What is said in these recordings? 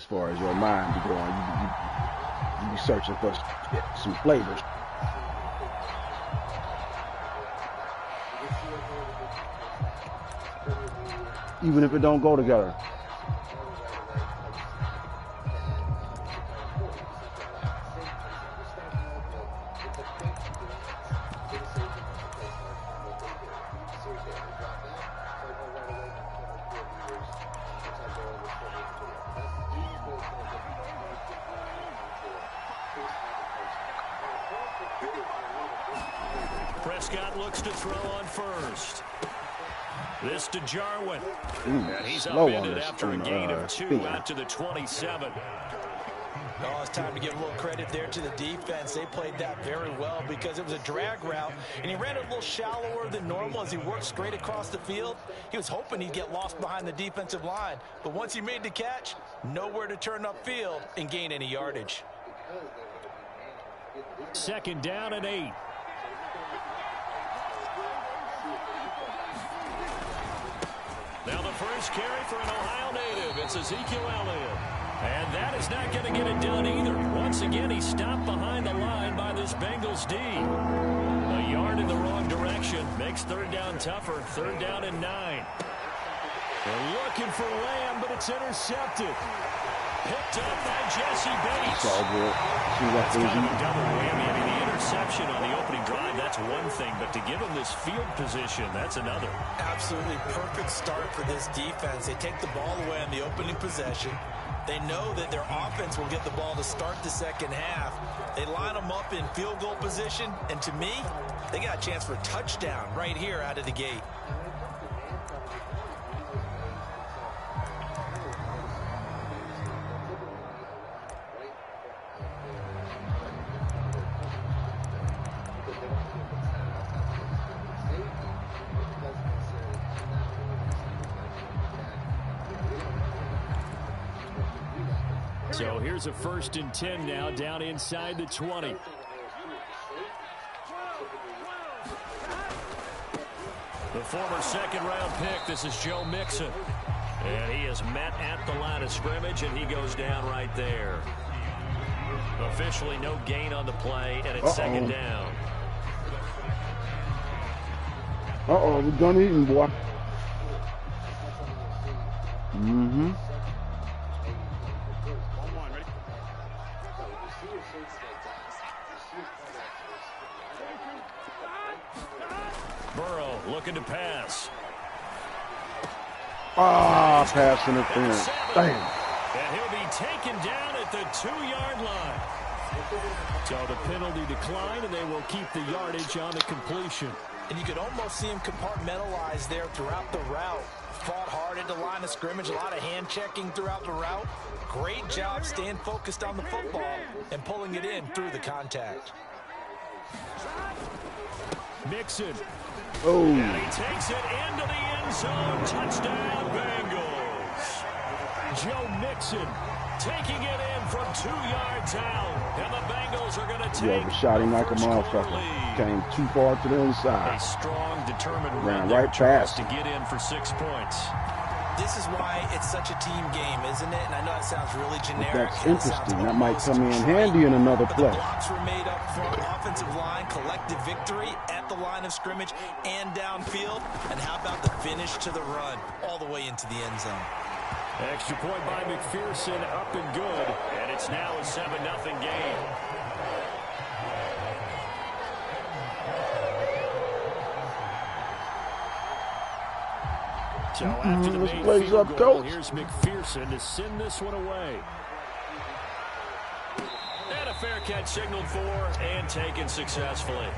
as far as your mind be going. You be searching for some flavors. Even if it don't go together. Prescott looks to throw on first. This to Jarwin. And he's upended after a gain of 2 out to the 27. Oh, it's time to give a little credit there to the defense. They played that very well because it was a drag route, and he ran it a little shallower than normal as he worked straight across the field. He was hoping he'd get lost behind the defensive line, but once he made the catch, nowhere to turn upfield and gain any yardage. 2nd down and 8. Now the first carry for an Ohio native. It's Ezekiel Elliott. And that is not going to get it done either. Once again, he stopped behind the line by this Bengals D. A yard in the wrong direction. Makes 3rd down tougher. 3rd down and 9. They're looking for Lamb, but it's intercepted. Picked up by Jesse Bates. It's all good. It's kind of a double whammy. I mean, the interception on the opening drive, that's one thing. But to give him this field position, that's another. Absolutely perfect start for this defense. They take the ball away on the opening possession. They know that their offense will get the ball to start the second half. They line them up in field goal position. And to me, they got a chance for a touchdown right here out of the gate. So here's a 1st and 10 now, down inside the 20. The former 2nd-round pick, this is Joe Mixon. And he is met at the line of scrimmage, and he goes down right there. Officially no gain on the play, and it's 2nd down. We're done eating, boy. Mm-hmm. Burrow looking to pass. Pass interference. Damn. And he'll be taken down at the 2-yard line. So the penalty declined, and they will keep the yardage on the completion. And you could almost see him compartmentalize there throughout the route. Fought hard at the line of scrimmage, a lot of hand checking throughout the route. Great job staying focused on the football and pulling it in through the contact. Mixon. Oh. And he takes it into the end zone. Touchdown, Bengals. Joe Mixon taking it in from 2 yards out. And the Bengals are going to take overshot him like a motherfucker. Came too far to the inside. A strong, determined ran run right past to get in for 6 points. This is why it's such a team game, isn't it? And I know that sounds really generic. But that's interesting. That might come in handy in another play. The blocks were made up front, offensive line, collective victory at the line of scrimmage and downfield. And how about the finish to the run all the way into the end zone? Extra point by McPherson, up and good. And it's now a 7-0 game. So after the main field goal, here's McPherson to send this one away. And a fair catch signaled for and taken successfully.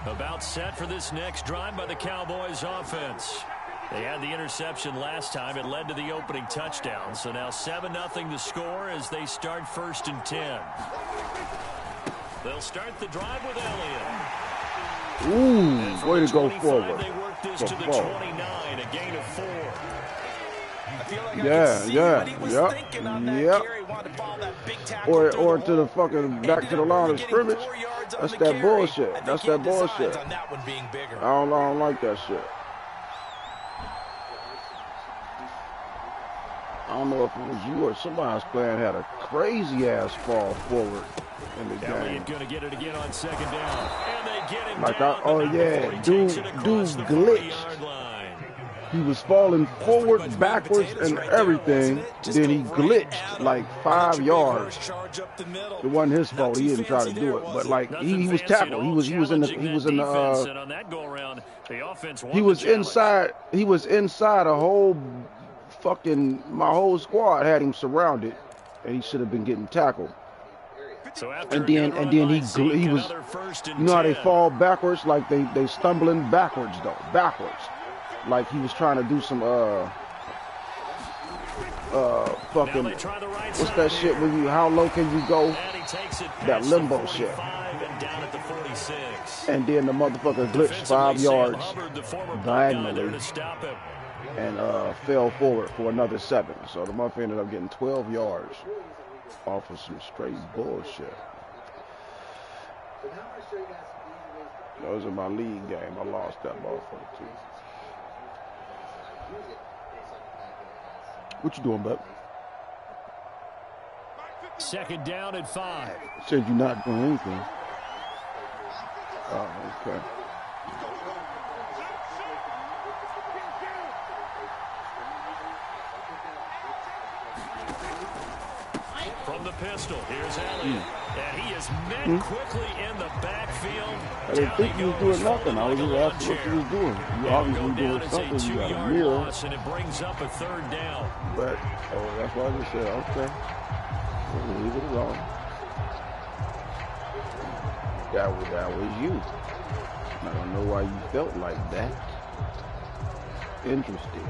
About set for this next drive by the Cowboys offense. They had the interception last time. It led to the opening touchdown. So now 7-0 to score as they start 1st and 10. They'll start the drive with Elliott. Ooh, way to go forward. They work this to the 29, a gain of 4. I feel like I can see what he was thinking on that carry. Wanted to follow that big tackle or to the fucking back to the line of scrimmage. yards on That's the that carry. bullshit. That's that bullshit. On that one being bigger. I don't like that shit. I don't know if it was you or somebody else playing had a crazy ass fall forward in the game. Elliott going to get it again on second down. And they get him Like down. oh yeah, dude glitched. He was falling forward, backwards, and everything. Then he glitched like 5 yards. It wasn't his fault. He didn't try to do it, but like he was tackled. He was inside a whole fucking my whole squad had him surrounded, and he should have been getting tackled. And then he was, you know how they fall backwards, like they stumbling backwards though, backwards. Like he was trying to do some fucking, what's that shit when you, how low can you go? That limbo shit. And then the motherfucker glitched 5 yards diagonally and fell forward for another 7. So the motherfucker ended up getting 12 yards off of some straight bullshit. That was in my league game. I lost that motherfucker too. What you doing, bud? Second down and 5. Said you're not doing anything. Oh, okay. From the pistol, here's Elliott. And he is met quickly in the backfield. I didn't think you was doing nothing. I was just asking what you was doing. You obviously doing something. You got a mirror. And it brings up a third down. But, that's why I just said, okay. We'll leave it alone. That was you. I don't know why you felt like that. Interesting.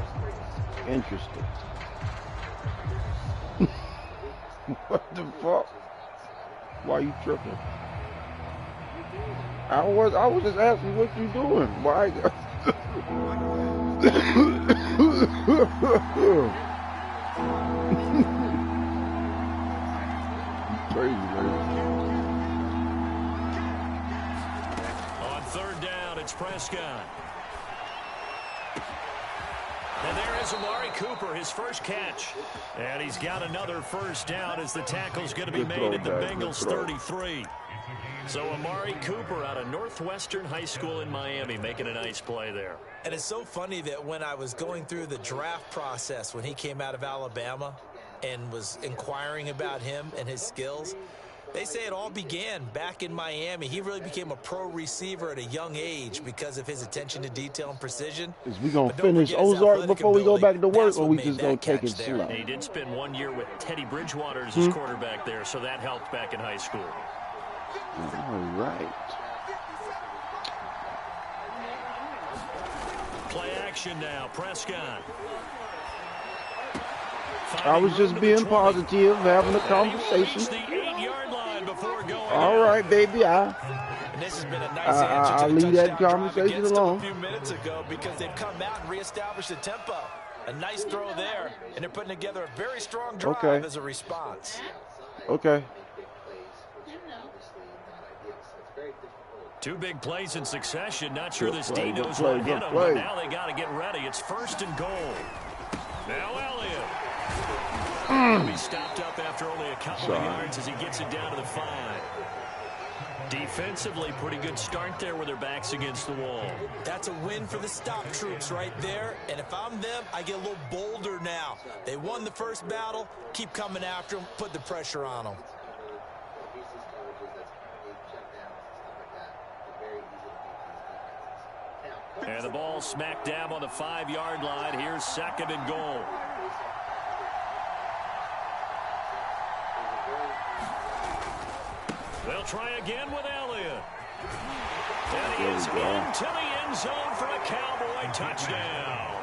What the fuck? Why you tripping? I was just asking what you doing. Why? Crazy, man. On third down, it's Prescott. And there is Amari Cooper, his first catch. And he's got another first down as the tackle's going to be made at the Bengals 33. So Amari Cooper out of Northwestern High School in Miami making a nice play there. And it's so funny that when I was going through the draft process when he came out of Alabama and was inquiring about him and his skills, they say it all began back in Miami. He really became a pro receiver at a young age because of his attention to detail and precision. Is we going to finish Ozark before we go back to work, or we just going to take it slow? He did spend 1 year with Teddy Bridgewater as his quarterback there, so that helped back in high school. All right. Play action now, Prescott. I was just being positive, having a conversation. All right, baby. And this has been a nice I'll leave that conversation alone. A few minutes ago because they've come out and reestablished the tempo. A nice throw there, and they're putting together a very strong drive as a response. Okay. 2 big plays in succession. Not sure this D knows what hit him, but now they got to get ready. It's first and goal. Now Elliott. He stopped up after only a couple of yards as he gets it down to the 5. Defensively, pretty good start there with their backs against the wall. That's a win for the stop troops right there. And if I'm them, I get a little bolder now. They won the first battle. Keep coming after them. Put the pressure on them. And the ball smack dab on the 5-yard line. Here's second and goal. They'll try again with Elliott. And he is into the end zone for a Cowboy touchdown.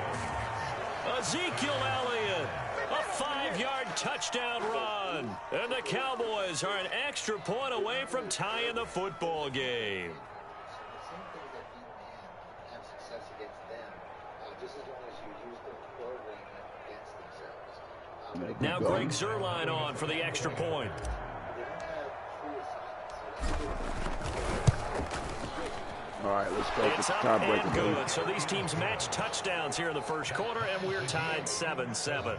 Ezekiel Elliott, a 5-yard touchdown run. And the Cowboys are an extra point away from tying the football game. Now Greg Zuerlein on for the extra point. All right, let's go. It's up and good. So these teams match touchdowns here in the first quarter, and we're tied 7-7.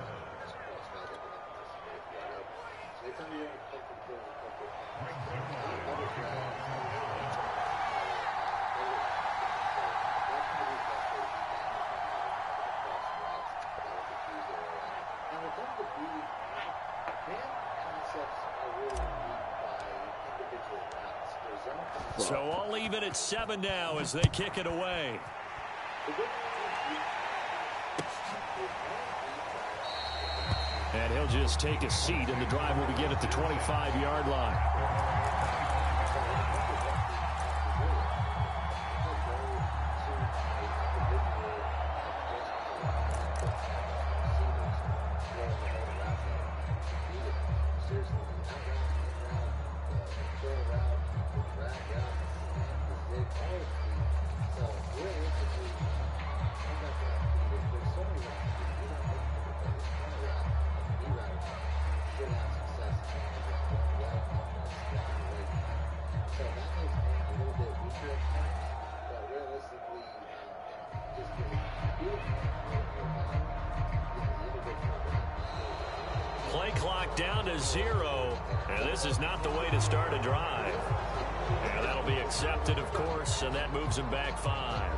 So all even at 7 now as they kick it away. And he'll just take a seat, and the drive will begin at the 25-yard line. Play clock down to 0, and this is not the way to start a drive. And that'll be accepted, of course, and that moves him back 5.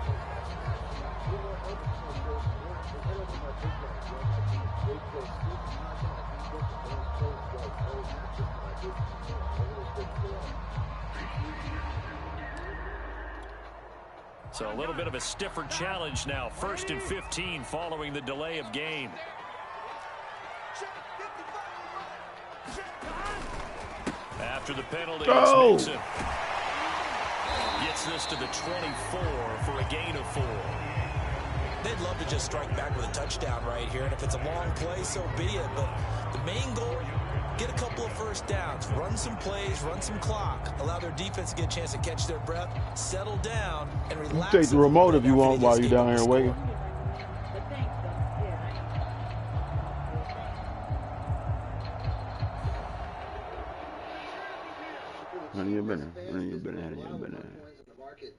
So a little bit of a stiffer challenge now. 1st and 15 following the delay of game. After the penalty, makes it. Gets this to the 24 for a gain of 4. They'd love to just strike back with a touchdown right here, and if it's a long play, so be it. But the main goal, get a couple of first downs, run some plays, run some clock, allow their defense to get a chance to catch their breath, settle down, and relax. You take the remote if you want while you're down here waiting. None of your business. None of your business. None of your business.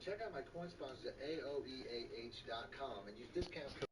Check out my coin sponsors at AOEAH.com and use discount code.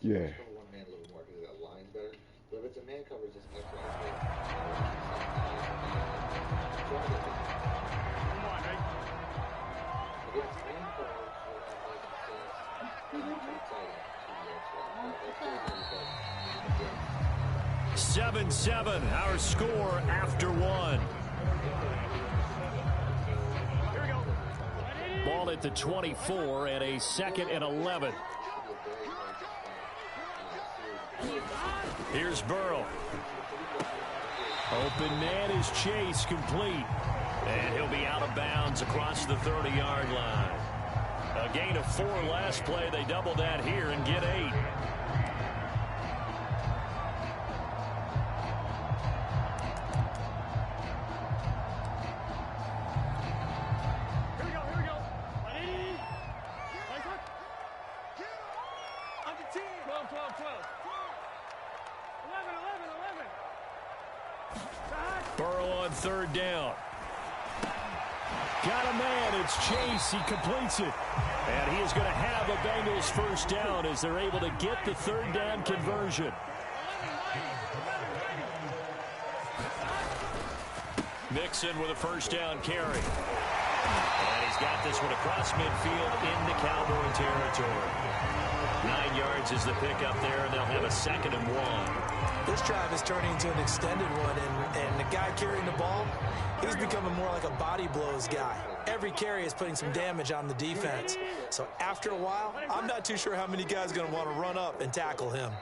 Yeah. One man a little more because that line's better. But if it's a man coverage, it's extra. Come on, right? Against man coverage, we'll 7-7, our score after one. Ball at the 24 and a 2nd and 11. Here's Burrow. Open man is Chase, complete. And he'll be out of bounds across the 30-yard line. A gain of 4 last play. They double that here and get 8. Burrow on 3rd down. Got a man. It's Chase. He completes it. And he is going to have a Bengals 1st down as they're able to get the 3rd down conversion. Mixon with a 1st down carry. And he's got this one across midfield into Cowboy territory. 9 yards is the pickup there, and they'll have a 2nd and 1. This drive is turning into an extended one, and the guy carrying the ball, he's becoming more like a body blows guy. Every carry is putting some damage on the defense. So after a while, I'm not too sure how many guys are going to want to run up and tackle him.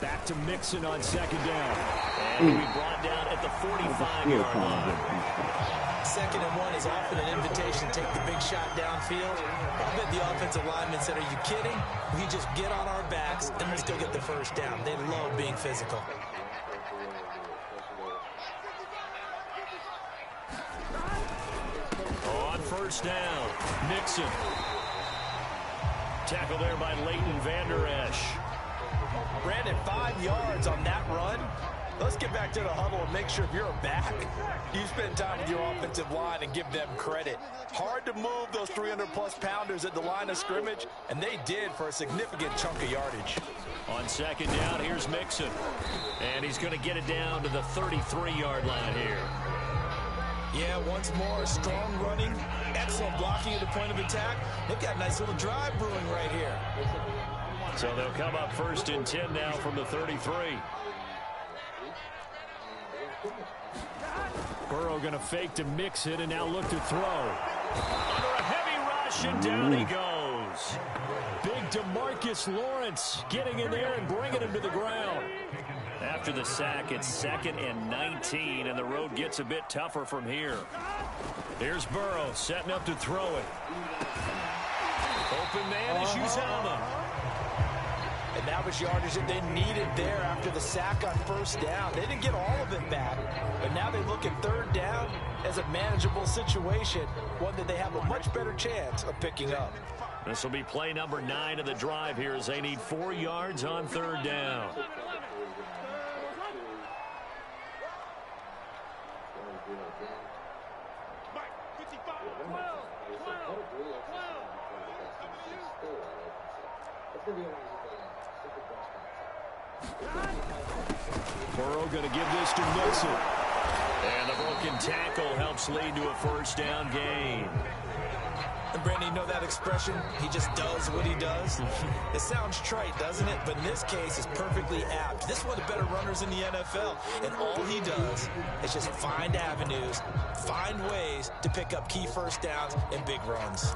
Back to Mixon on 2nd down. And he'll be brought down at the 45-yard line. 2nd and 1 is often an invitation to take the big shot downfield. I bet the offensive lineman said, are you kidding? We just get on our backs and let's go get the 1st down. They love being physical. On 1st down, Mixon. Tackle there by Leighton Vander Esch. Brandon, 5 yards on that run. Let's get back to the huddle and make sure if you're a back, you spend time with your offensive line and give them credit. Hard to move those 300-plus pounders at the line of scrimmage, and they did for a significant chunk of yardage. On 2nd down, here's Mixon. And he's going to get it down to the 33-yard line here. Yeah, once more, strong running, excellent blocking at the point of attack. They've got a nice little drive brewing right here. So they'll come up 1st and 10 now from the 33. Burrow going to fake to Mixon and now look to throw. Under a heavy rush and down he goes. Big DeMarcus Lawrence getting in there and bringing him to the ground. After the sack, it's 2nd and 19, and the road gets a bit tougher from here. Here's Burrow setting up to throw it. Open man is Uzomah. And that was yardage that they needed there after the sack on 1st down. They didn't get all of it back, but now they look at 3rd down as a manageable situation, one that they have a much better chance of picking up. This will be play number 9 of the drive here as they need 4 yards on 3rd down. Burrow going to give this to Mixon. And the broken tackle helps lead to a 1st down gain. And Brandon, you know that expression, he just does what he does? It sounds trite, doesn't it? But in this case, it's perfectly apt. This is one of the better runners in the NFL. And all he does is just find avenues, find ways to pick up key 1st downs and big runs.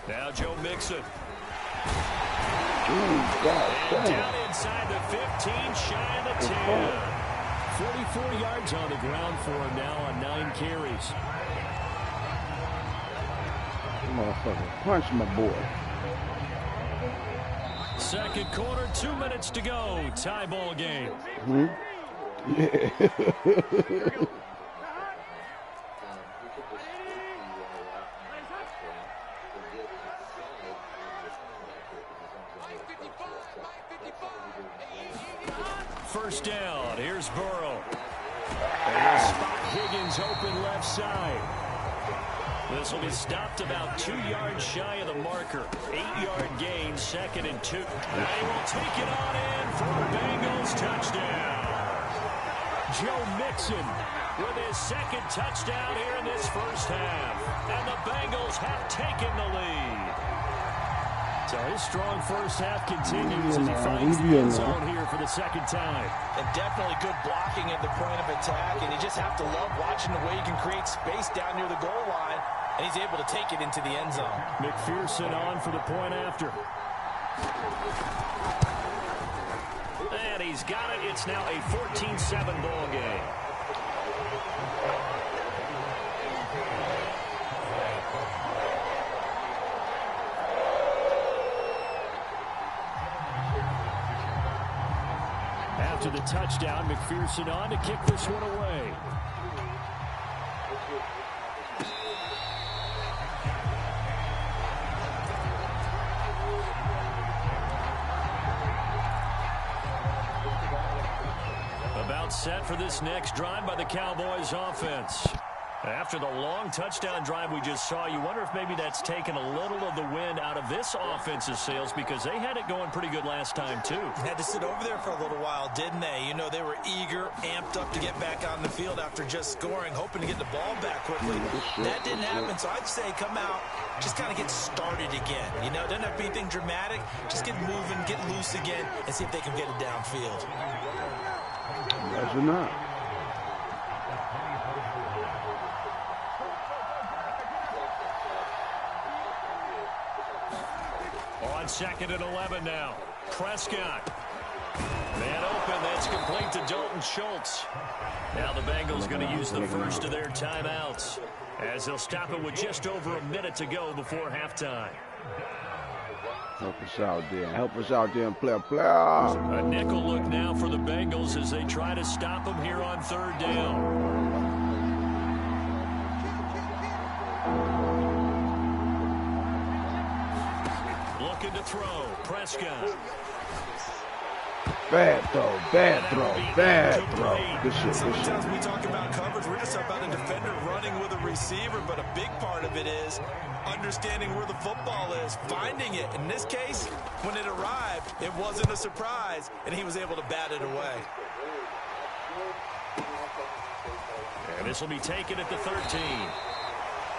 Now Joe Mixon. Ooh, God, and down inside the 15, shy of the 10. 44 yards on the ground for him now on 9 carries. Motherfucker, punch my boy. 2nd quarter, 2 minutes to go. Tie ball game. Yeah. first down. Here's Burrow. And they'll spot Higgins open left side. This will be stopped about 2 yards shy of the marker. 8-yard gain, 2nd and 2. They will take it on in for a Bengals touchdown. Joe Mixon with his 2nd touchdown here in this first half. And the Bengals have taken the lead. So his strong first half continues as he finds the end zone here for the 2nd time. And definitely good blocking at the point of attack. And you just have to love watching the way you can create space down near the goal line. And he's able to take it into the end zone. McPherson on for the point after. And he's got it. It's now a 14-7 ball game. After the touchdown, McPherson on to kick this one away. About set for this next drive by the Cowboys offense. After the long touchdown drive we just saw, you wonder if maybe that's taken a little of the wind out of this offense's sails, because they had it going pretty good last time too. Had to sit over there for a little while, didn't they? You know, they were eager, amped up to get back on the field after just scoring, hoping to get the ball back quickly. That didn't happen, so I'd say come out, just kind of get started again. You know, doesn't have to be anything dramatic. Just get moving, get loose again, and see if they can get it downfield. Imagine not. On 2nd and 11 now. Prescott. Man open. That's complete to Dalton Schultz. Now the Bengals going to use the first of their timeouts, as they'll stop it with just over a minute to go before halftime. Help us out there. Help us out there and play. A nickel look now for the Bengals as they try to stop them here on 3rd down. Looking to throw. Prescott. Bad throw, bad throw, bad throw. Good shit, good shit. Sometimes we talk about coverage, we're just about a defender running with a receiver, but a big part of it is understanding where the football is, finding it. In this case, when it arrived, it wasn't a surprise, and he was able to bat it away. And this will be taken at the 13.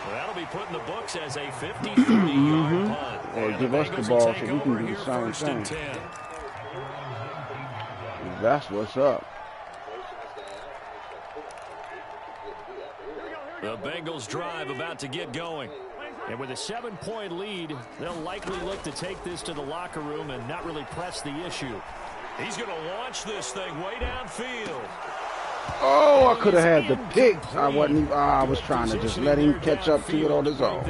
Well, that'll be put in the books as a 53-yard punt. Or give us the ball so we can do the same thing. That's what's up. The Bengals drive about to get going. And with a 7-point lead, they'll likely look to take this to the locker room and not really press the issue. He's going to launch this thing way downfield. Oh, I could have had the pick. I was trying to just let him catch up to it on his own.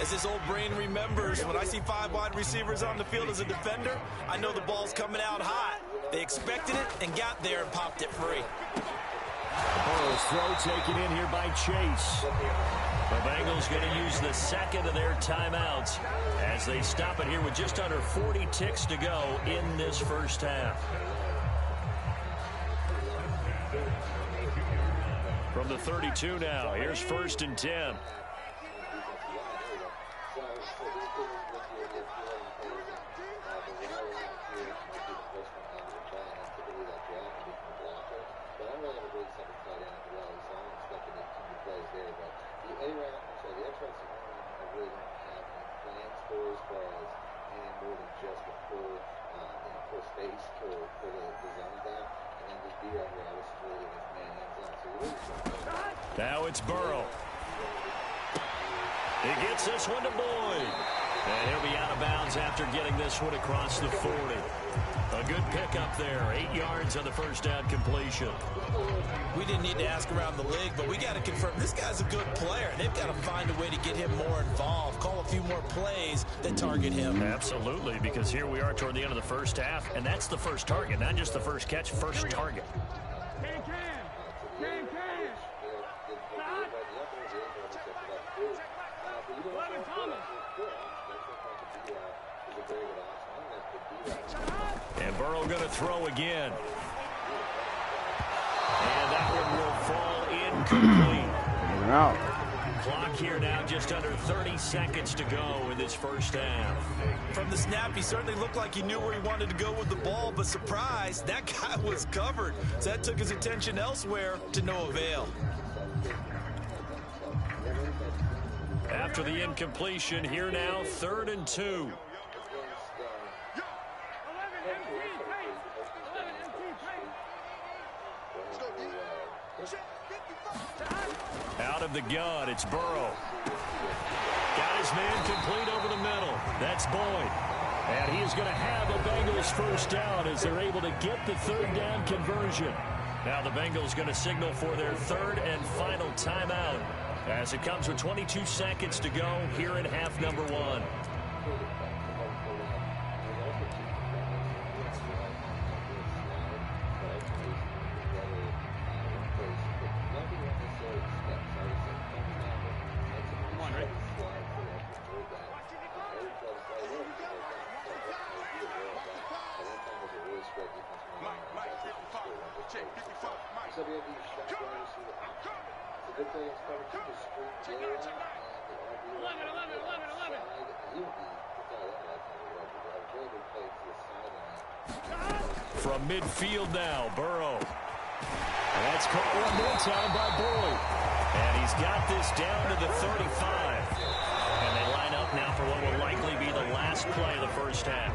As his old brain remembers, when I see 5 wide receivers on the field as a defender, I know the ball's coming out hot. They expected it and got there and popped it free. Burrow's throw taken in here by Chase. The Bengals going to use the 2nd of their timeouts as they stop it here with just under 40 ticks to go in this first half. From the 32 now, here's 1st and 10. Now it's Burrow. He gets this one to Boyd. And he'll be out of bounds after getting this one across the 40. A good pickup there. 8 yards on the first down completion. We didn't need to ask around the league, but we got to confirm this guy's a good player. They've got to find a way to get him more involved, call a few more plays that target him. Absolutely, because here we are toward the end of the first half, and that's the first target, not just the first catch, first target. And Burrow going to throw again. And that one will fall incomplete. Out. Clock here now, just under 30 seconds to go in this first half. From the snap, he certainly looked like he knew where he wanted to go with the ball, but surprise, that guy was covered. So that took his attention elsewhere to no avail. After the incompletion, here now, 3rd and 2. Out of the gun, it's Burrow. Got his man complete over the middle. That's Boyd. And he is going to have a Bengals first down as they're able to get the 3rd down conversion. Now the Bengals going to signal for their 3rd and final timeout as it comes with 22 seconds to go here in half number 1. From midfield now, Burrow. That's caught one more time by Boyd. And he's got this down to the 35. And they line up now for what will likely be the last play of the first half.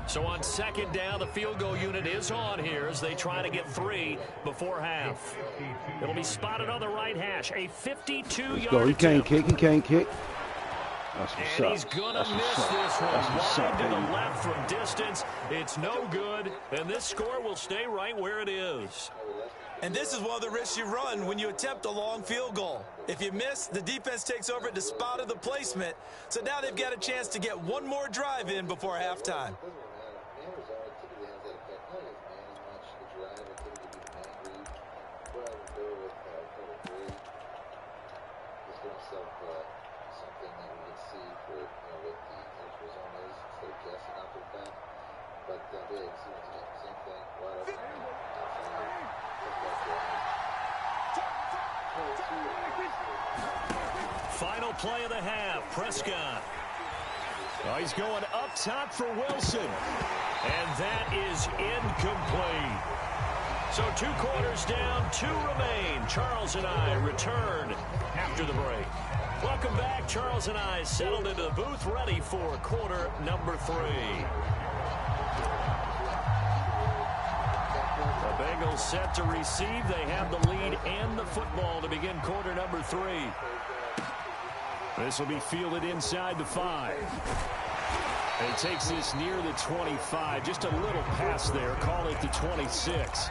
So on 2nd down, the field goal unit is on here as they try to get 3 before half. It'll be spotted on the right hash. A 52-yard He can't kick. He can't kick. That's what's and up. he's going to That's miss what's this up. one. That's what's Wide up, to the baby. left from distance. It's no good, and this score will stay right where it is. And this is one of the risks you run when you attempt a long field goal. If you miss, the defense takes over at the spot of the placement. So now they've got a chance to get one more drive in before halftime. Final play of the half, Prescott. Oh, he's going up top for Wilson. And that is incomplete. So 2 quarters down, 2 remain. Charles and I return after the break. Welcome back. Charles and I settled into the booth ready for quarter number 3. The Bengals set to receive. They have the lead and the football to begin quarter number 3. This will be fielded inside the 5. It takes this near the 25. Just a little pass there. Call it the 26.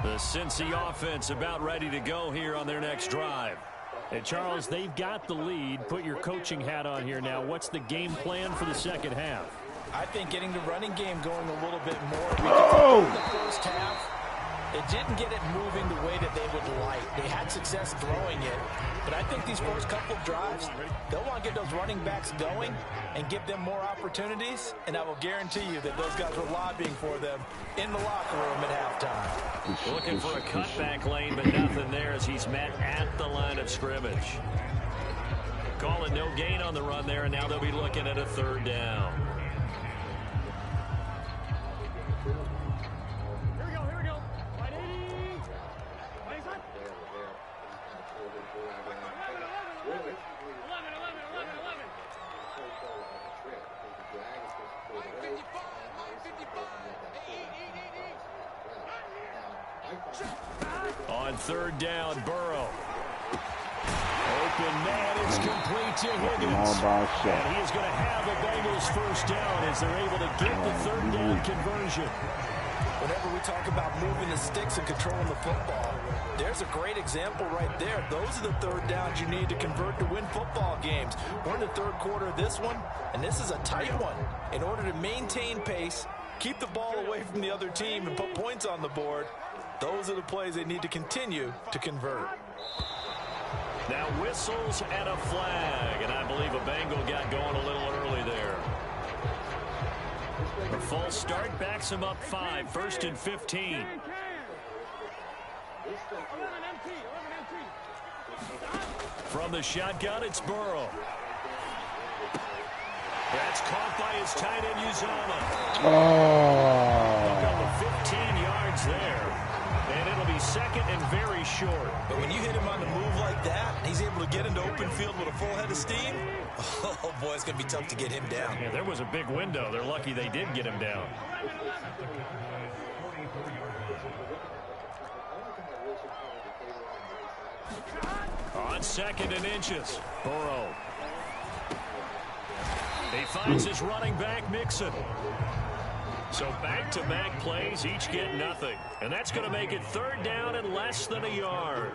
The Cincy offense about ready to go here on their next drive. And Charles, they've got the lead. Put your coaching hat on here now. What's the game plan for the second half? I think getting the running game going a little bit more. Because in the first half, it didn't get it moving the way that they would like. They had success throwing it. But I think these first couple of drives, they'll want to get those running backs going and give them more opportunities. And I will guarantee you that those guys were lobbying for them in the locker room at halftime. Looking for a cutback lane, but nothing there as he's met at the line of scrimmage. Call it no gain on the run there, and now they'll be looking at a 3rd down. On 3rd down, Burrow. Open man, it's complete to Higgins. And he is going to have a Bengals first down as they're able to get the 3rd down conversion. Whenever we talk about moving the sticks and controlling the football, there's a great example right there. Those are the 3rd downs you need to convert to win football games. We're in the 3rd quarter of this one, and this is a tight one. In order to maintain pace, keep the ball away from the other team, and put points on the board, those are the plays they need to continue to convert. Now whistles and a flag, and I believe a Bengal got going a little early there. A false start backs him up 5, 1st and 15. From the shotgun, it's Burrow. That's caught by his tight end, Uzama. Up to 15 yards there. And it'll be 2nd and very short. But when you hit him on the move like that, he's able to get into open field with a full head of steam. Oh, boy, it's going to be tough to get him down. Yeah, there was a big window. They're lucky they did get him down. On 2nd and inches, Burrow. He finds his running back, Mixon. So back-to-back plays, each get nothing. And that's going to make it 3rd down and less than a yard.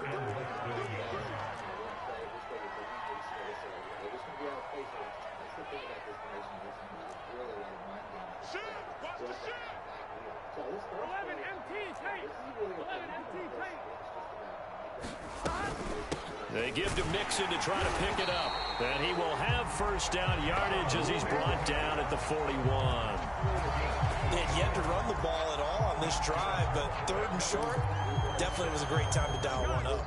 They give to Mixon to try to pick it up. And he will have 1st down yardage as he's brought down at the 41. They had yet to run the ball at all on this drive, but 3rd and short, definitely was a great time to dial one up.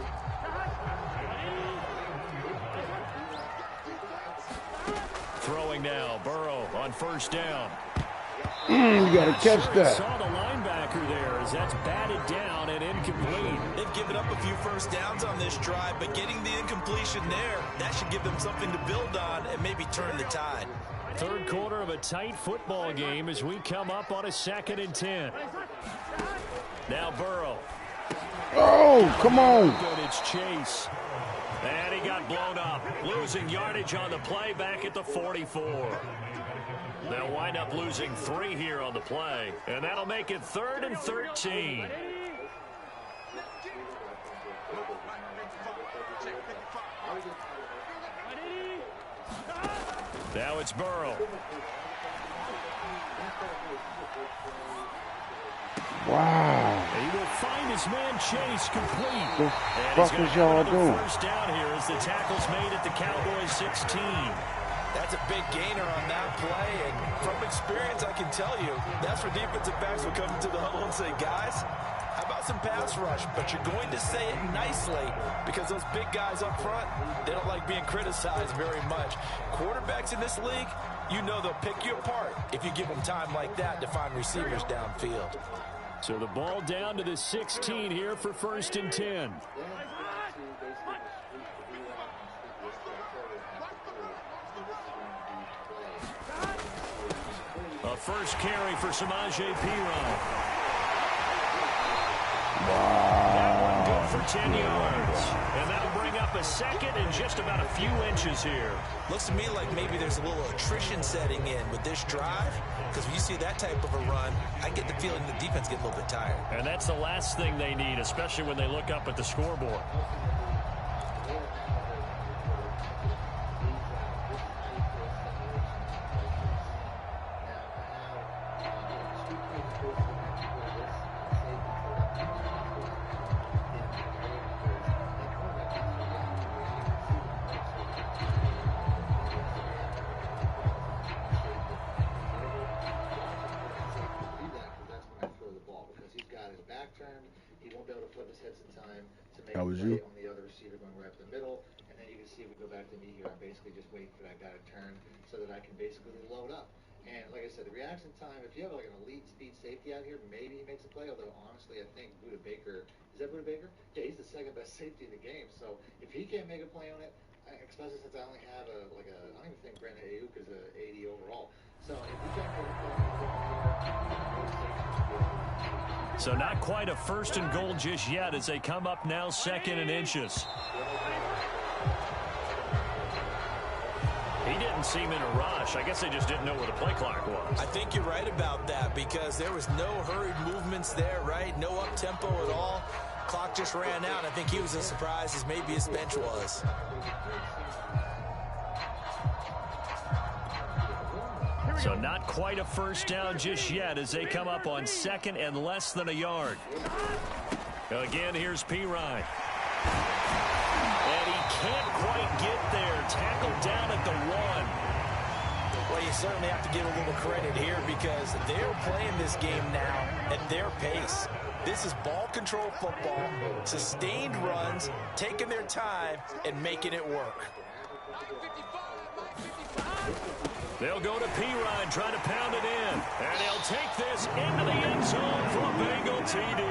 Throwing now, Burrow on 1st down. You got to catch that. Saw the linebacker there as that's batted down and incomplete. They've given up a few 1st downs on this drive, but getting the incompletion there, that should give them something to build on and maybe turn the tide. 3rd quarter of a tight football game as we come up on a 2nd and 10. Now Burrow. Oh, come on. Good, it's Chase. And he got blown up. Losing yardage on the play back at the 44. They'll wind up losing 3 here on the play. And that'll make it 3rd and 13. Now it's Burrow. Wow. He will find his man Chase complete. The fuck is y'all doing? 1st down here as the tackle's made at the Cowboys 16. That's a big gainer on that play, and from experience, I can tell you, that's where defensive backs will come into the huddle and say, guys, how about some pass rush? But you're going to say it nicely because those big guys up front, they don't like being criticized very much. Quarterbacks in this league, you know they'll pick you apart if you give them time like that to find receivers downfield. So the ball down to the 16 here for 1st and 10. A 1st carry for Samaje Perine. That one good for 10 yards. And that'll bring up a 2nd and just about a few inches here. Looks to me like maybe there's a little attrition setting in with this drive, because when you see that type of a run, I get the feeling the defense gets a little bit tired. And that's the last thing they need, especially when they look up at the scoreboard. That was you? On the other receiver going right up the middle, and then you can see if we go back to me here, I'm basically just waiting for that guy to turn so that I can basically load up. And like I said, the reaction time, if you have like an elite speed safety out here, maybe he makes a play, although honestly I think Budda Baker, is that Budda Baker? Yeah, he's the 2nd best safety in the game, so if he can't make a play on it, especially since I only have I don't even think Brandon Ayuk is a 80 overall. So if we can't make a play on So not quite a 1st and goal just yet as they come up now 2nd and inches. He didn't seem in a rush. I guess they just didn't know where the play clock was. I think you're right about that because there was no hurried movements there, right? No up-tempo at all. Clock just ran out. I think he was as surprised as maybe his bench was. So not quite a 1st down just yet as they come up on 2nd and less than a yard. Again, here's Perine. And he can't quite get there. Tackled down at the 1. Well, you certainly have to give a little credit here because they're playing this game now at their pace. This is ball control football, sustained runs, taking their time, and making it work. They'll go to Pirine, trying to pound it in. And he'll take this into the end zone for a Bengal TD.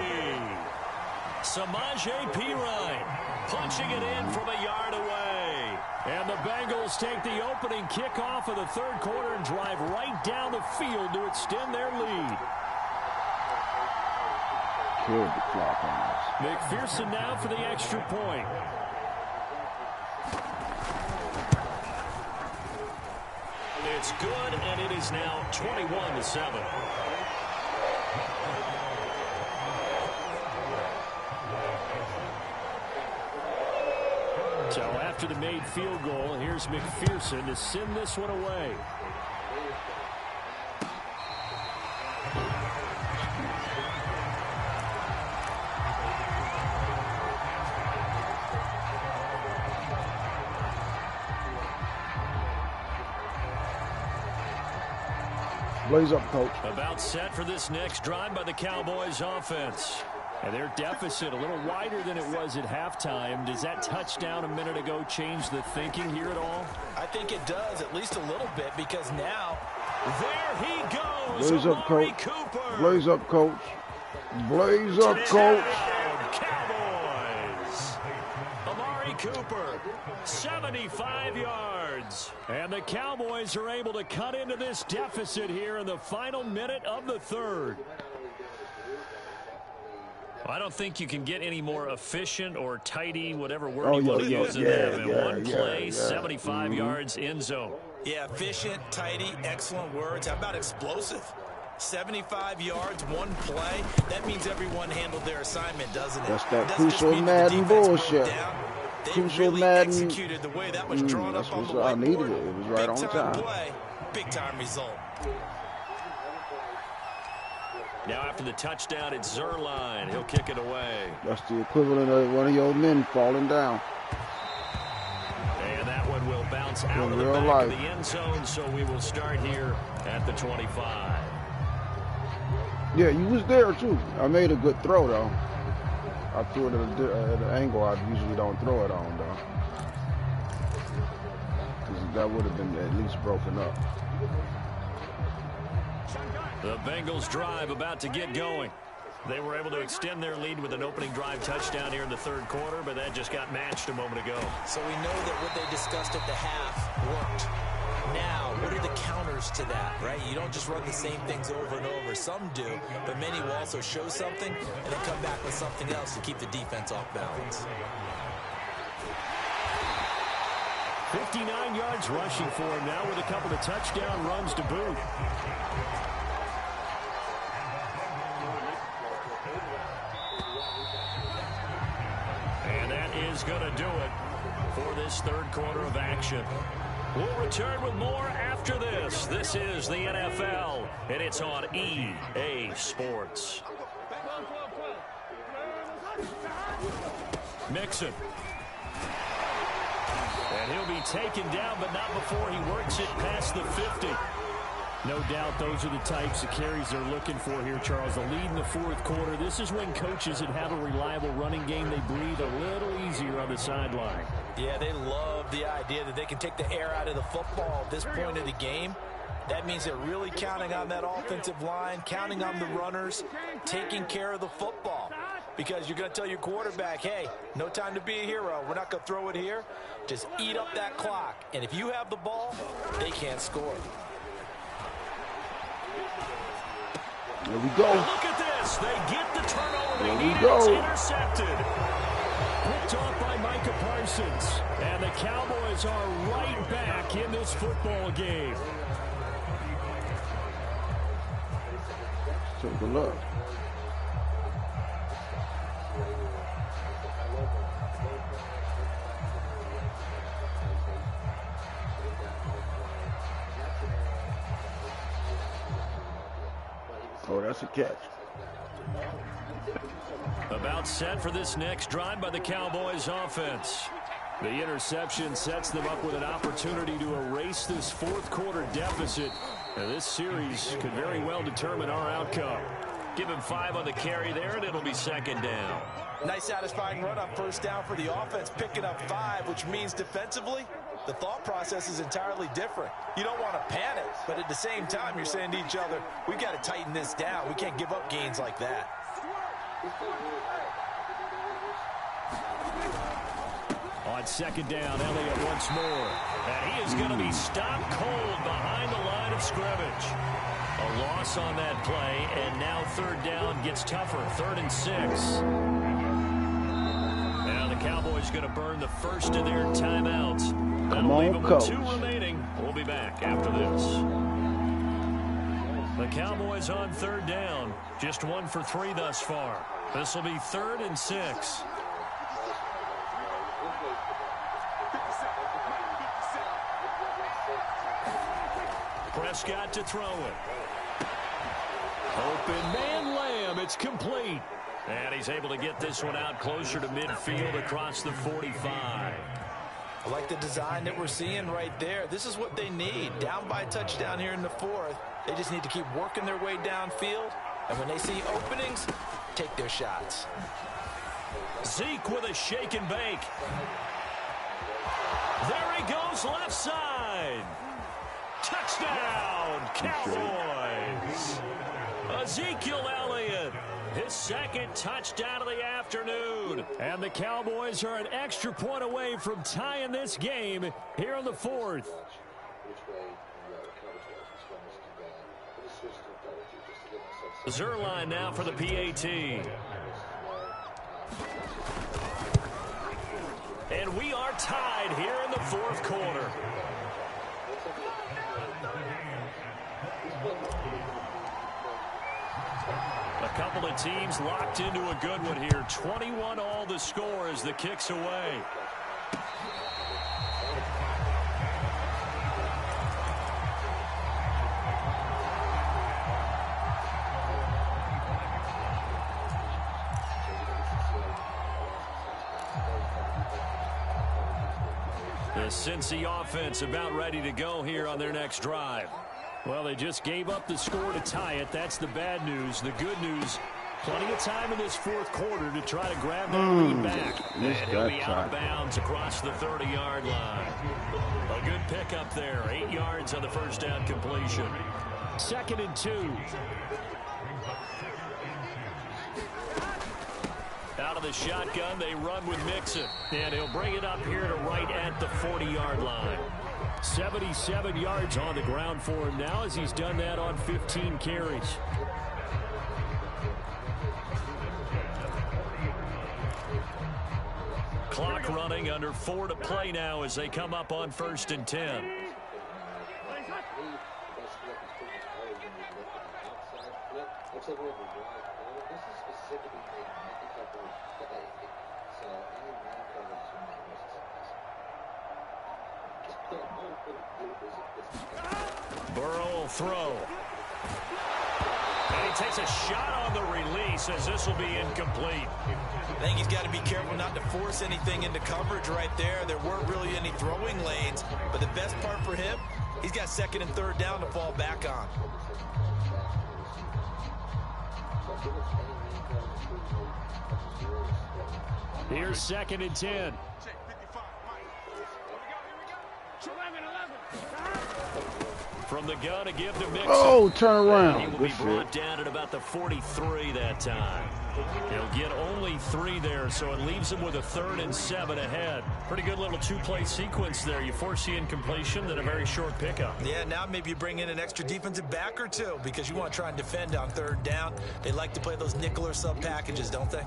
Samaje Pirine punching it in from a yard away. And the Bengals take the opening kickoff of the third quarter and drive right down the field to extend their lead. Killed the clock on us. McPherson now for the extra point. It's good, and it is now 21-7. So after the made field goal, here's McPherson to send this one away. Blaze up, coach. About set for this next drive by the Cowboys offense. And their deficit a little wider than it was at halftime. Does that touchdown a minute ago change the thinking here at all? I think it does, at least a little bit, because now there he goes. Blaze up, coach. Cooper. Blaze up, coach. Blaze up, coach. Cowboys. Amari Cooper, 75 yards. And the Cowboys are able to cut into this deficit here in the final minute of the third. I don't think you can get any more efficient or tidy, whatever word you want to use in that. In one play, 75 yards, end zone. Yeah, efficient, tidy, excellent words. How about explosive? 75 yards, one play. That means everyone handled their assignment, doesn't it? That's that crucial Madden bullshit. Crucial Madden. Executed the way that was drawn up on the whiteboard. I needed it. It was right on time. Play, big time result. Now after the touchdown, it's Zerline. He'll kick it away. That's the equivalent of one of your men falling down. And that one will bounce out of the back of the end zone, so we will start here at the 25. Yeah, you was there, too. I made a good throw, though. I threw it at an angle I usually don't throw it on, though. Because that would have been at least broken up. The Bengals drive about to get going. They were able to extend their lead with an opening drive touchdown here in the third quarter, but that just got matched a moment ago. So we know that what they discussed at the half worked. Now, what are the counters to that, right? You don't just run the same things over and over. Some do, but many will also show something and then come back with something else to keep the defense off balance. 59 yards rushing for him now with a couple of touchdown runs to boot. And that is going to do it for this third quarter of action. We'll return with more after this. This is the NFL, and it's on EA Sports. Mixon. And he'll be taken down, but not before he works it past the 50. No doubt those are the types of carries they're looking for here, Charles. The lead in the fourth quarter. This is when coaches that have a reliable running game, they breathe a little easier on the sideline. Yeah, they love the idea that they can take the air out of the football at this point of the game. That means they're really counting on that offensive line, counting on the runners, taking care of the football. Because you're going to tell your quarterback, hey, no time to be a hero. We're not going to throw it here. Just eat up that clock. And if you have the ball, they can't score. There we go. Look at this. They get the turnover they need. It's intercepted. Picked off by Micah Parsons. And the Cowboys are right back in this football game. Take a look. Oh, that's a catch. About set for this next drive by the Cowboys offense. The interception sets them up with an opportunity to erase this fourth quarter deficit. Now, this series could very well determine our outcome. Give him 5 on the carry there, and it'll be second down. Nice satisfying run on first down for the offense, picking up 5, which means defensively, the thought process is entirely different. You don't want to panic, but at the same time, you're saying to each other, we've got to tighten this down. We can't give up gains like that. On second down, Elliott once more. And he is going to be stopped cold behind the line of scrimmage. A loss on that play, and now third down gets tougher. 3rd and 6. Now the Cowboys going to burn the first of their timeouts. Come on, coach. 2 remaining. We'll be back after this. The Cowboys on third down. Just 1 for 3 thus far. This will be 3rd and 6. Prescott to throw it. Open man Lamb. It's complete. And he's able to get this one out closer to midfield across the 45. I like the design that we're seeing right there. This is what they need. Down by a touchdown here in the 4th. They just need to keep working their way downfield. And when they see openings, take their shots. Zeke with a shake and bake. There he goes, left side. Touchdown, Cowboys. Ezekiel Elliott, his 2nd touchdown of the afternoon. And the Cowboys are an extra point away from tying this game here in the 4th. Zerline now for the PAT. And we are tied here in the 4th quarter. A couple of teams locked into a good one here. 21 all the score as the kick's away. The Cincy offense about ready to go here on their next drive. Well, they just gave up the score to tie it. That's the bad news. The good news, plenty of time in this 4th quarter to try to grab that lead back. And he'll be out of bounds across the 30-yard line. A good pickup there. 8 yards on the first down completion. 2nd and 2. Out of the shotgun, they run with Mixon. And he'll bring it up here to right at the 40-yard line. 77 yards on the ground for him now as he's done that on 15 carries. Clock running, under 4 to play now as they come up on 1st and 10. Burrow will throw. And he takes a shot on the release as this will be incomplete. I think he's got to be careful not to force anything into coverage right there. There weren't really any throwing lanes, but the best part for him, he's got 2nd and 3rd down to fall back on. Here's 2nd and 10. From the gun to give to Mixon. Oh, turn around. He will be brought down at about the 43 that time. He'll get only 3 there, so it leaves him with a 3rd and 7 ahead. Pretty good little 2-play sequence there. You force the incompletion, then a very short pickup. Yeah, now maybe you bring in an extra defensive back or 2 because you want to try and defend on 3rd down. They like to play those nickel or sub packages, don't they?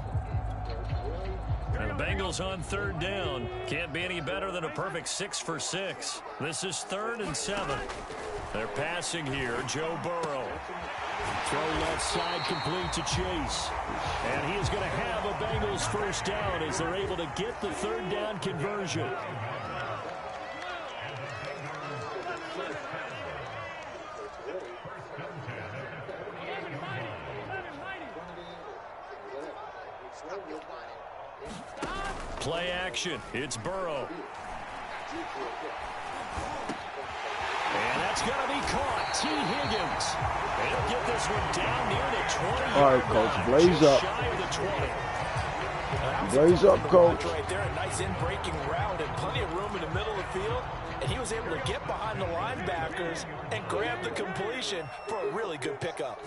And the Bengals on 3rd down. Can't be any better than a perfect 6 for 6. This is 3rd and 7. They're passing here. Joe Burrow. Throw left side complete to Chase. And he is going to have a Bengals first down as they're able to get the 3rd down conversion. Play action. It's Burrow. And that's going to be caught. T. Higgins. They'll get this one down near the 20. All right, Coach. Blaze up. Shy of the 20. Blaze up, Coach. Right there, a nice in-breaking route and plenty of room in the middle of the field. And he was able to get behind the linebackers and grab the completion for a really good pickup.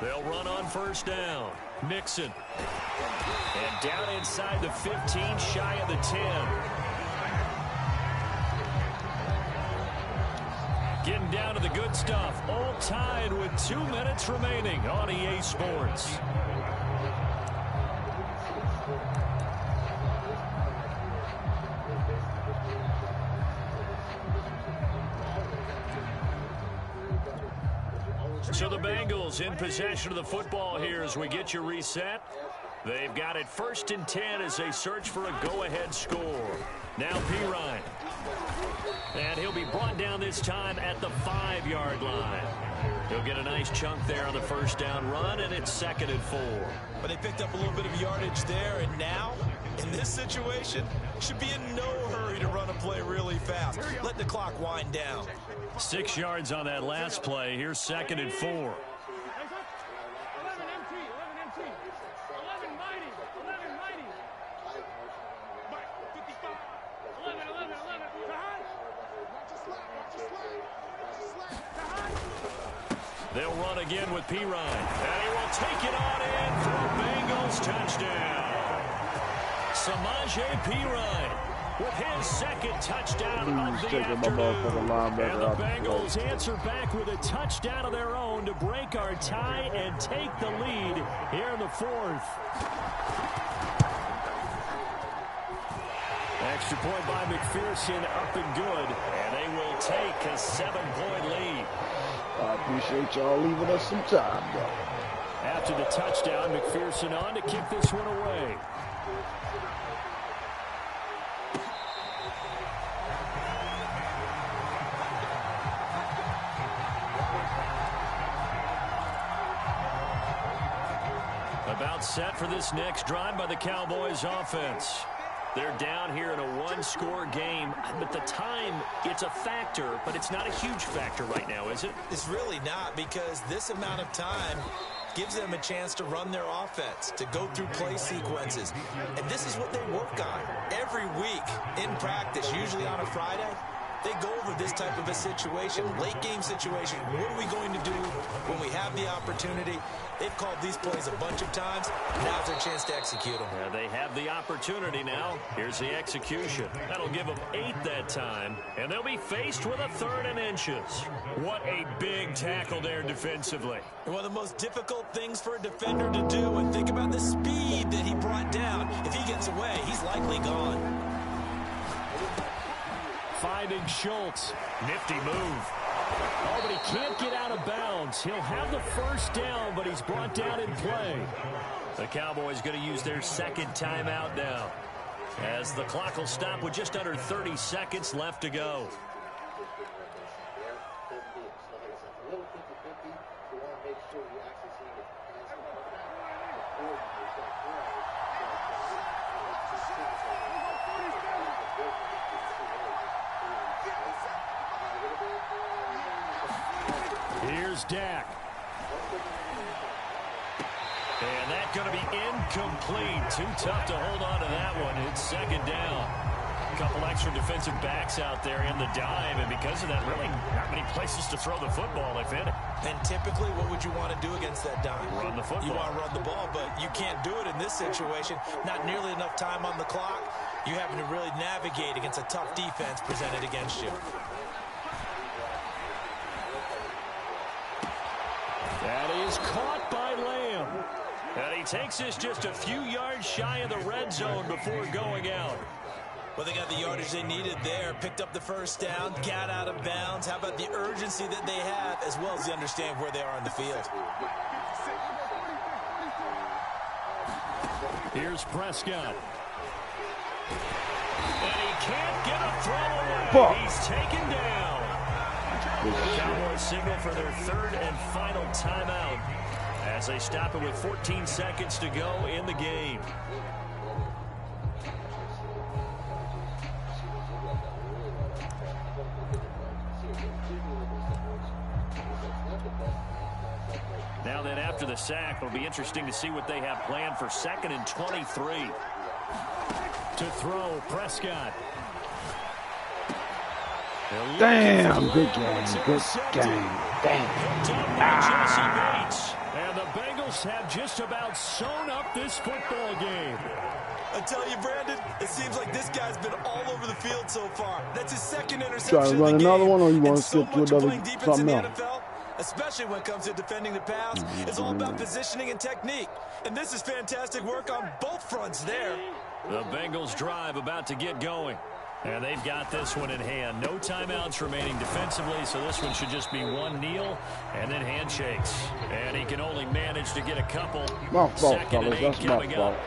They'll run on first down. Mixon. And down inside the 15, shy of the 10. Getting down to the good stuff. All tied with 2 minutes remaining on EA Sports. So the Bengals in possession of the football here as we get you reset. They've got it 1st and 10 as they search for a go-ahead score. Now Pirine. And he'll be brought down this time at the 5-yard line. He'll get a nice chunk there on the first down run, and it's 2nd and 4. But they picked up a little bit of yardage there, and now, in this situation, should be in no hurry to run a play really fast. Let the clock wind down. 6 yards on that last play. Here's 2nd and 4. They'll run again with Pirine. And he will take it on in for a Bengals touchdown. Samaje Pirine with his 2nd touchdown of the afternoon. And the Bengals answer back with a touchdown of their own to break our tie and take the lead here in the 4th. Extra point by McPherson, up and good. And they will take a 7-point lead. I appreciate y'all leaving us some time, though. After the touchdown, McPherson on to kick this one away. About set for this next drive by the Cowboys offense. They're down here in a 1-score game, but the time, it's a factor, but it's not a huge factor right now, is it? It's really not, because this amount of time gives them a chance to run their offense, to go through play sequences. And this is what they work on every week in practice, usually on a Friday. They go over this type of a situation, late game situation. What are we going to do when we have the opportunity? They've called these plays a bunch of times. Now's their chance to execute them. Yeah, they have the opportunity now. Here's the execution. That'll give them 8 that time. And they'll be faced with a 3rd and inches. What a big tackle there defensively. One of the most difficult things for a defender to do, and think about the speed that he brought down. If he gets away, he's likely gone. Finding Schultz. Nifty move. Oh, but he can't get out of bounds. He'll have the first down, but he's brought down in play. The Cowboys going to use their 2nd timeout now, as the clock will stop with just under 30 seconds left to go. Here's Dak. And that's going to be incomplete. Too tough to hold on to that one. It's 2nd down. A couple extra defensive backs out there in the dime, and because of that, really not many places to throw the football, if any. And typically, what would you want to do against that dime? Run the football. You want to run the ball, but you can't do it in this situation. Not nearly enough time on the clock. You're having to really navigate against a tough defense presented against you. That is caught by Lamb. And he takes this just a few yards shy of the red zone before going out. Well, they got the yardage they needed there, picked up the first down, got out of bounds. How about the urgency that they have, as well as they understand where they are on the field? Here's Prescott. And he can't get a throw away. Fuck. He's taken down. The Cowboys signal for their 3rd and final timeout as they stop it with 14 seconds to go in the game. Now then, after the sack, it'll be interesting to see what they have planned for 2nd and 23. To throw, Prescott. Damn, good game, good game. Damn. And the Bengals have just about sewn up this football game. I tell you, Brandon, it seems like this guy's been all over the field so far. That's his 2nd interception Try to run of the another game. one, or you want And to skip to so another something else? NFL, especially when it comes to defending the pass, it's all about positioning and technique. And this is fantastic work on both fronts there. The Bengals drive about to get going. And they've got this one in hand. No timeouts remaining defensively, so this one should just be one kneel and then handshakes. And he can only manage to get a couple. My fault, 2nd and fellas. 8 That's my coming fault. up.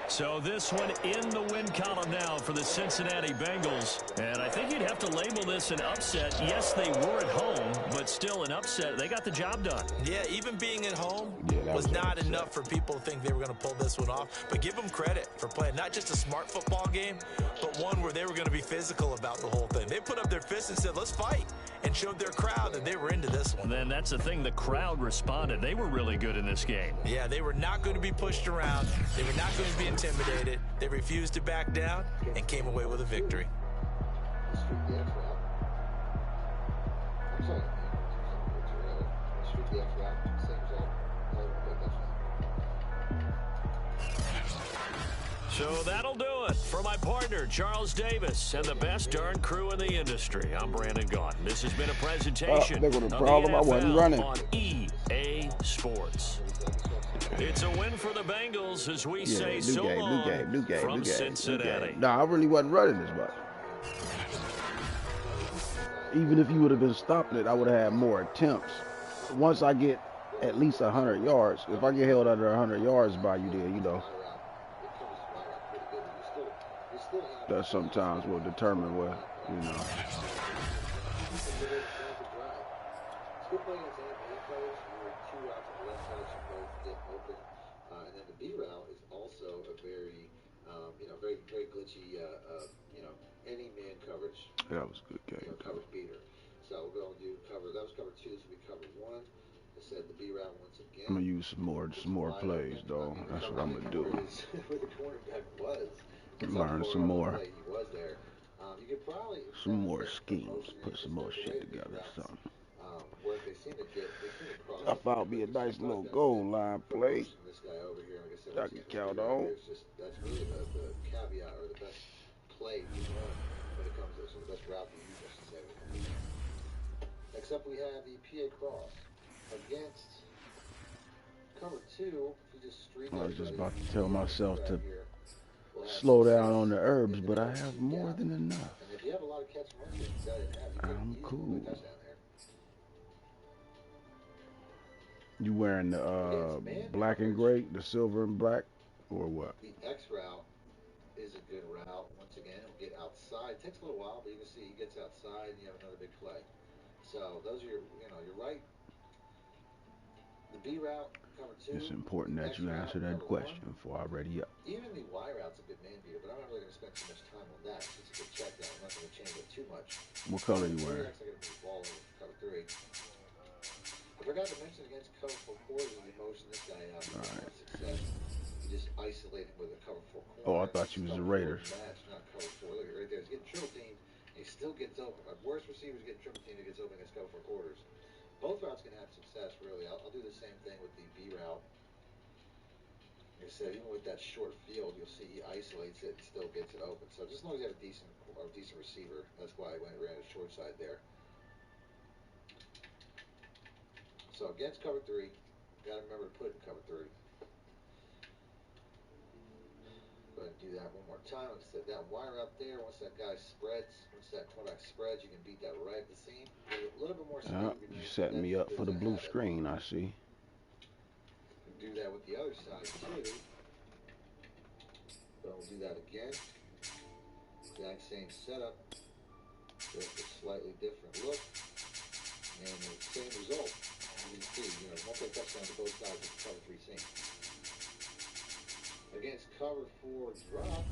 So this one in the win column now for the Cincinnati Bengals. And I think you'd have to label this an upset. Yes, they were at home, but still an upset. They got the job done. Yeah, even being at home was not enough for people to think they were going to pull this one off. But give them credit for playing not just a smart football game, but one where they were going to be physical about the whole thing. They put up their fists and said, let's fight, and showed their crowd that they were into this one. And then that's the thing, the crowd responded. They were really good in this game. Yeah, they were not going to be pushed around. They were not going to be intimidated. They refused to back down and came away with a victory. So that'll do it for my partner, Charles Davis, and the best darn crew in the industry. I'm Brandon Gaughan. This has been a presentation there was a of problem. the I wasn't NFL running. on EA Sports. It's a win for the Bengals as we say so long from Cincinnati. Nah, I really wasn't running this much. Even if you would have been stopping it, I would have had more attempts. Once I get at least 100 yards, if I get held under 100 yards by you there, you know, that sometimes will determine what, you know. And then the B route is also a very, very glitchy, any man coverage. That was a good game. Coverage beater. So we're going to do cover. That was cover 2. This will be cover 1. I said the B route once again. I'm gonna use some more plays, though. That's what I'm gonna do. Where the cornerback was. Learn some more. He was there. You could probably some more schemes. Put some more shit together. Something. What they seem to get, I thought it'd be a nice little goal line play. This guy over here, like I said, I can count on. That's really the caveat or the best play you run when it comes to this, or the best route you use, I should say. Next up, we have the PA cross against cover 2. If you just streak I was just about to tell myself to slow down on the herbs, but I have more than enough. And if you have a lot of catch and run, I'm cool. You wearing the black and gray, the silver and black, or what? The X route is a good route. Once again, it'll get outside. It takes a little while, but you can see he gets outside and you have another big play. So those are your, you're right. The B route, cover 2. It's important that you answer that question before I ready up. Even the Y route's a good man beater, but I'm not really going to spend too much time on that. It's a good check down. I'm not going to change it too much. What color are you wearing? I got to move the ball over cover 3. I forgot to mention against cover 4 quarters, you motion this guy out. Right. Success. You just isolate him with a cover 4 corner. Oh, I thought you was the Raiders. Match, not cover 4. Look right there. He's getting triple team. He still gets open. Our worst receiver's getting triple team. He gets open against cover 4 quarters. Both routes can have success, really. I'll do the same thing with the B route. Like I said, even with that short field, you'll see he isolates it and still gets it open. So just as long as you have a decent receiver, that's why I ran a short side there. So against cover 3, got to remember to put it in cover 3. Go ahead and do that one more time. Like I said, that wire up there, once that guy spreads, once that cornerback spreads, you can beat that right at the seam. A little bit more speed. You setting me up for the blue screen, I see. Do that with the other side too. So we'll do that again. Exact same setup, just a slightly different look, and the same result. you see, you know, one-play touchdown to both sides of the cover 3 seam. Against cover 4 drop,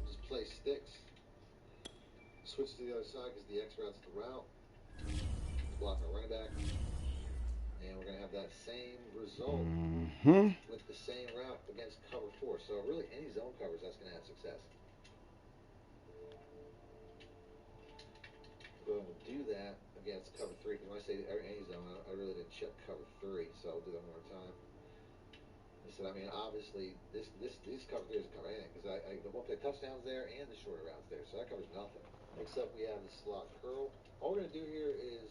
just play sticks. Switch to the other side because the X route's the route. Block our running back. And we're going to have that same result with the same route against cover 4. So really, any zone covers, that's going to have success. Go ahead and do that against cover 3. Because when I say any zone, I really didn't check cover 3. So I'll do that one more time. I said, I mean, obviously, this cover 3 doesn't cover anything. Because the one-play touchdowns there and the shorter routes there. So that covers nothing. Except we have the slot curl. All we're going to do here is